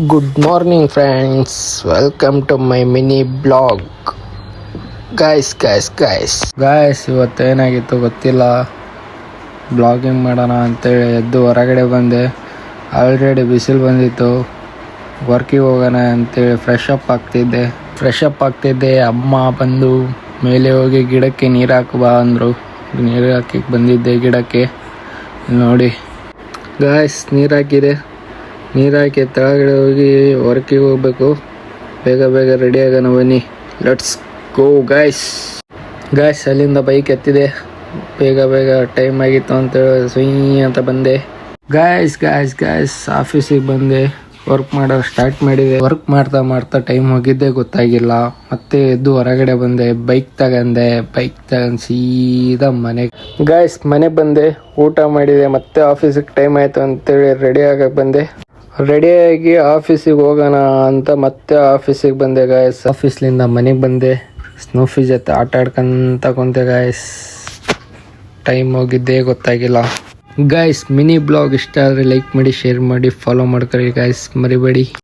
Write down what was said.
Good morning friends, welcome to my mini blog. Guys ಇವತ್ತೇನಾಗಿತ್ತು ಗೊತ್ತಿಲ್ಲ. Blogging ಮಾಡೋಣ ಅಂತೇಳಿ ಎದ್ದು ಹೊರಗಡೆ ಬಂದೆ. ಆಲ್ರೆಡಿ ಬಿಸಿಲು ಬಂದಿತ್ತು. ವರ್ಕಿಗೆ ಹೋಗೋಣ ಅಂತೇಳಿ ಫ್ರೆಶ್ ಅಪ್ ಆಗ್ತಿದ್ದೆ. ಅಮ್ಮ ಬಂದು ಮೇಲೆ ಹೋಗಿ ಗಿಡಕ್ಕೆ ನೀರು ಹಾಕುವ ಅಂದರು. ನೀರು ಹಾಕಿ ಬಂದಿದ್ದೆ ಗಿಡಕ್ಕೆ. ನೋಡಿ ಗಾಯ್ಸ್, ನೀರು ಹಾಕಿ ಕೆಳಗಡೆ ಹೋಗಿ ವರ್ಕಿಗೆ ಹೋಗ್ಬೇಕು. ಬೇಗ ರೆಡಿ ಆಗೋಣ ಬನ್ನಿ. Let's go guys. ಅಲ್ಲಿಂದ ಬೈಕ್ ಎತ್ತಿದೆ. ಬೇಗ ಟೈಮ್ ಆಗಿತ್ತು ಅಂತೇಳಿ ಸುಯ್ ಅಂತ ಬಂದೆ. ಗಾಯ್ಸ್ ಆಫೀಸಿಗೆ ಬಂದೆ. ವರ್ಕ್ ಮಾಡೋದು ಸ್ಟಾರ್ಟ್ ಮಾಡಿದೆ. ವರ್ಕ್ ಮಾಡ್ತಾ ಟೈಮ್ ಹೋಗಿದ್ದೆ ಗೊತ್ತಾಗಿಲ್ಲ. ಮತ್ತೆ ಎದ್ದು ಹೊರಗಡೆ ಬಂದೆ. ಬೈಕ್ ತಗೊಂಡು ಸೀದಾ ಮನೆಗೆ ಬಂದೆ. ಊಟ ಮಾಡಿದೆ. ಮತ್ತೆ ಆಫೀಸಿಗೆ ಟೈಮ್ ಆಯಿತು ಅಂತೇಳಿ ರೆಡಿಯಾಗಿ ಆಫೀಸಿಗೆ ಹೋಗೋಣ ಅಂತ ಮತ್ತೆ ಆಫೀಸಿಗೆ ಬಂದೆ ಗಾಯ್ಸ್. ಆಫೀಸ್ಲಿಂದ ಮನೆಗೆ ಬಂದೆ. ಸ್ನೂಫಿ ಜೊತೆ ಆಟ ಆಡ್ಕೊಂತ ಕುಂತೆ ಗಾಯ್ಸ್. ಟೈಮ್ ಹೋಗಿದ್ದೇ ಗೊತ್ತಾಗಿಲ್ಲ. ಗಾಯ್ಸ್, ಮಿನಿ ಬ್ಲಾಗ್ ಇಷ್ಟ ಆದರೆ ಲೈಕ್ ಮಾಡಿ, ಶೇರ್ ಮಾಡಿ, ಫಾಲೋ ಮಾಡ್ಕೊಳ್ಳಿ ಗಾಯ್ಸ್, ಮರಿಬೇಡಿ.